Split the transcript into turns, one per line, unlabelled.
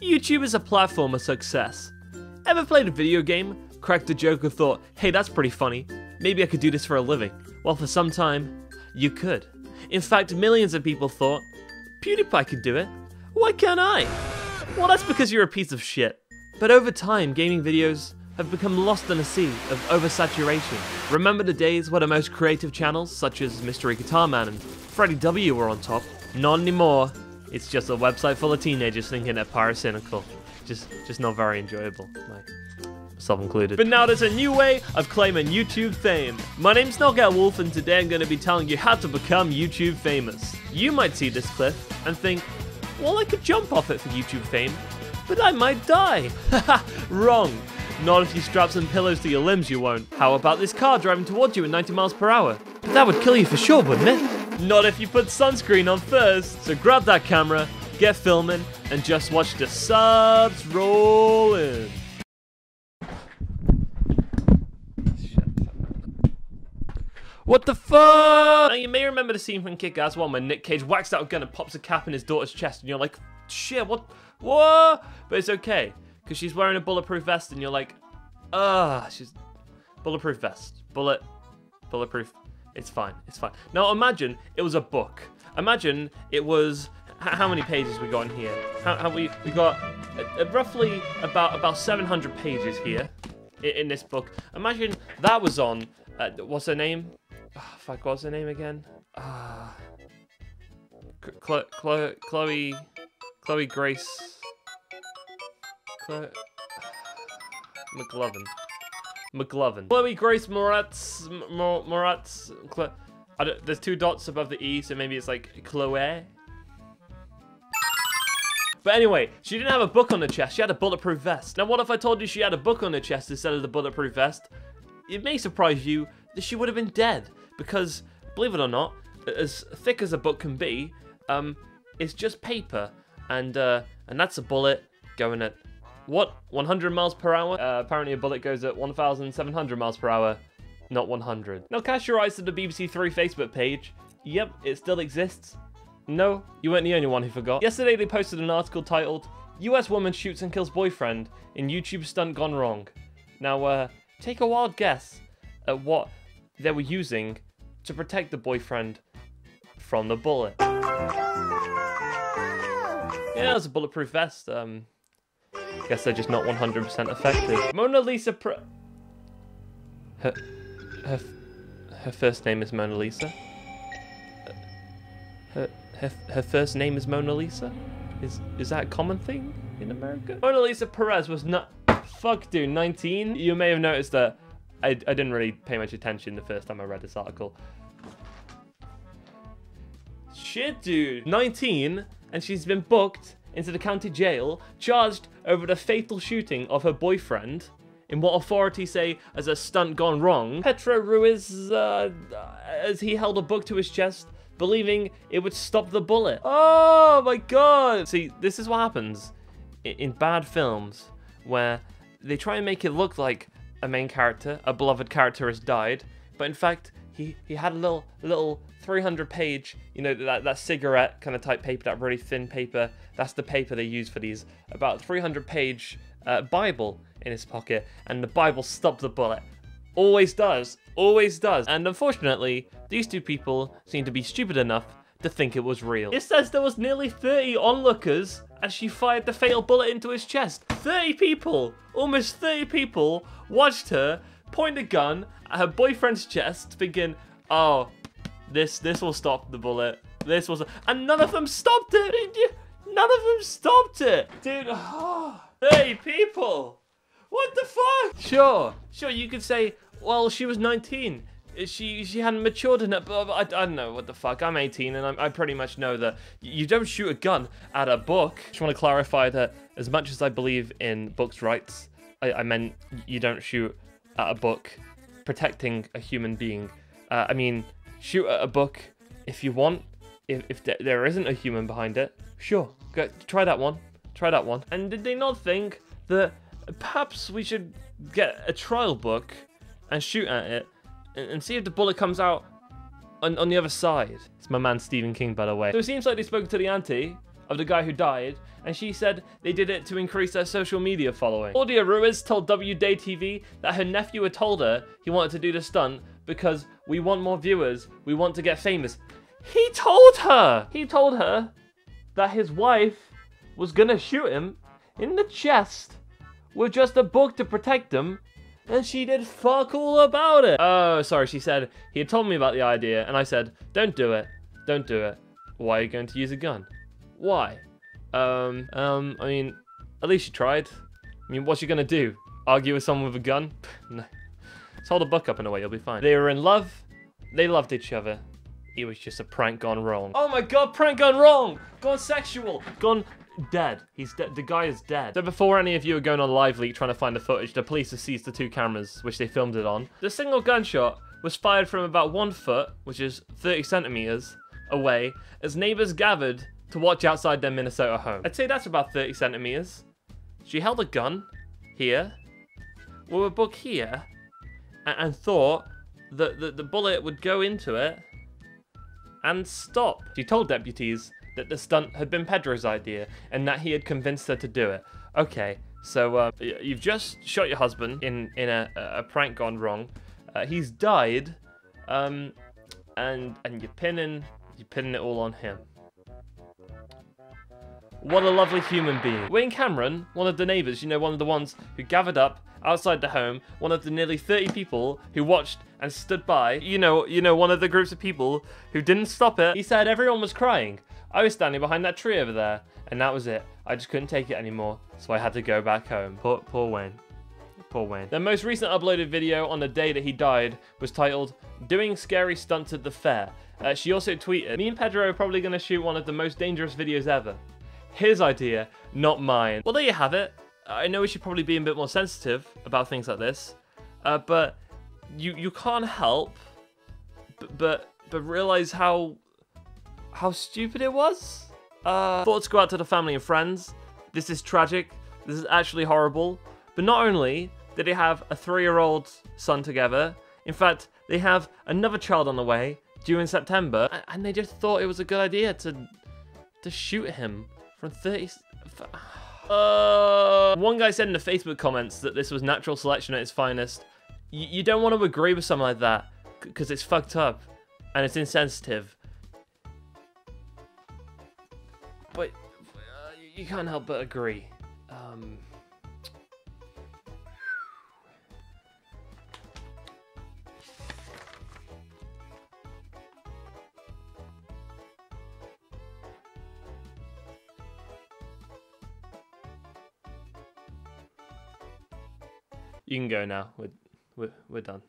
YouTube is a platform of success. Ever played a video game, cracked a joke or thought, hey, that's pretty funny, maybe I could do this for a living? Well, for some time, you could. In fact, millions of people thought, PewDiePie could do it, why can't I? Well, that's because you're a piece of shit. But over time, gaming videos have become lost in a sea of oversaturation. Remember the days where the most creative channels, such as Mystery Guitar Man and Freddie W, were on top? Not anymore. It's just a website full of teenagers thinking they're pyrocynical. Just not very enjoyable, myself included. But now there's a new way of claiming YouTube fame. My name's KnockoutWolf, and today I'm going to be telling you how to become YouTube famous. You might see this clip and think, well, I could jump off it for YouTube fame, but I might die. Haha, wrong. Not if you strap some pillows to your limbs, you won't. How about this car driving towards you at 90 miles per hour? But that would kill you for sure, wouldn't it? Not if you put sunscreen on first. So grab that camera, get filming, and just watch the subs roll in. What the fuck? Now, you may remember the scene from Kick-Ass 1 when Nick Cage whacks out a gun and pops a cap in his daughter's chest, and you're like, shit, what? But it's okay, because she's wearing a bulletproof vest, and you're like, she's bulletproof vest, bulletproof. It's fine, it's fine. Now imagine it was a book. Imagine it was, how many pages we got in here? We got roughly about 700 pages here in this book. Imagine that was on, what's her name? Oh, fuck, what's her name again? Chloe Grace McLovin. Chloe Grace Moretz. There's two dots above the E, so maybe it's like Chloe. But anyway, she didn't have a book on her chest, she had a bulletproof vest. Now what if I told you she had a book on her chest instead of the bulletproof vest? It may surprise you that she would have been dead, because, believe it or not, as thick as a book can be, it's just paper, and that's a bullet going at, what, 100 miles per hour? Apparently a bullet goes at 1,700 miles per hour, not 100. Now cast your eyes to the BBC Three Facebook page. Yep, it still exists. No, you weren't the only one who forgot. Yesterday they posted an article titled, US woman shoots and kills boyfriend in YouTube stunt gone wrong. Now, take a wild guess at what they were using to protect the boyfriend from the bullet. Yeah, it was a bulletproof vest. Guess they're just not 100% effective. Mona Lisa her first name is Mona Lisa? Her first name is Mona Lisa? Is that a common thing in America? Mona Lisa Perez was not... Fuck, dude, 19? You may have noticed that I didn't really pay much attention the first time I read this article. Shit, dude. 19, and she's been booked into the county jail, charged over the fatal shooting of her boyfriend in what authorities say as a stunt gone wrong. Petro Ruiz, as he held a book to his chest, believing it would stop the bullet. Oh my god! See, this is what happens in bad films, where they try and make it look like a main character, a beloved character has died, but in fact, he had a little 300-page, you know, that cigarette kind of type paper, that really thin paper. That's the paper they use for these. About 300-page Bible in his pocket, and the Bible stopped the bullet. Always does. Always does. And unfortunately, these two people seem to be stupid enough to think it was real. It says there was nearly 30 onlookers as she fired the fatal bullet into his chest. 30 people, almost 30 people, watched her point a gun at her boyfriend's chest, thinking, oh, this will stop the bullet. This was, and none of them stopped it. None of them stopped it, dude. Oh, 30 people. What the fuck? Sure, you could say, well, she was 19. She hadn't matured enough, but I don't know, what the fuck. I'm 18, and I pretty much know that you don't shoot a gun at a book. Just want to clarify that as much as I believe in books' rights, I meant you don't shoot at a book protecting a human being. I mean, shoot at a book if you want. If there isn't a human behind it, sure, go, try that one. Try that one. And did they not think that perhaps we should get a trial book and shoot at it and see if the bullet comes out on the other side? It's my man Stephen King, by the way. So it seems like they spoke to the auntie of the guy who died, and she said they did it to increase their social media following. Claudia Ruiz told WDay TV that her nephew had told her he wanted to do the stunt because we want more viewers, we want to get famous. He told her that his wife was gonna shoot him in the chest with just a book to protect him, and she did fuck all about it. Oh, sorry, she said he had told me about the idea, and I said, don't do it, don't do it. Why are you going to use a gun? Why? I mean, at least you tried. I mean, what's you gonna do? Argue with someone with a gun? No. Just hold a book up in a way, you'll be fine. They were in love. They loved each other. It was just a prank gone wrong. Oh my god, prank gone wrong! Gone sexual! Gone dead. He's dead. The guy is dead. So before any of you are going on Live Leak trying to find the footage, the police have seized the 2 cameras, which they filmed it on. The single gunshot was fired from about 1 foot, which is 30 centimeters, away, as neighbors gathered to watch outside their Minnesota home. I'd say that's about 30 centimeters. She held a gun here, with a book here, and thought that the bullet would go into it and stop. She told deputies that the stunt had been Pedro's idea and that he had convinced her to do it. Okay, so you've just shot your husband in a prank gone wrong. He's died, and you're pinning it all on him. What a lovely human being. Wayne Cameron, one of the neighbors, you know, one of the ones who gathered up outside the home, one of the nearly 30 people who watched and stood by, you know, one of the groups of people who didn't stop it. He said everyone was crying. I was standing behind that tree over there, and that was it. I just couldn't take it anymore, so I had to go back home. Poor Wayne. Poor Wayne. The most recent uploaded video on the day that he died was titled, "Doing Scary Stunts at the Fair." She also tweeted, "Me and Pedro are probably going to shoot one of the most dangerous videos ever. His idea, not mine." Well, there you have it. I know we should probably be a bit more sensitive about things like this, but you can't help but realize how stupid it was. Thoughts go out to the family and friends. This is tragic. This is actually horrible. But not only did they have a 3-year-old son together, in fact, they have another child on the way, due in September, and they just thought it was a good idea to shoot him from 30... One guy said in the Facebook comments that this was natural selection at its finest. You don't want to agree with something like that, because it's fucked up, and it's insensitive. But you can't help but agree. You can go now. We're done.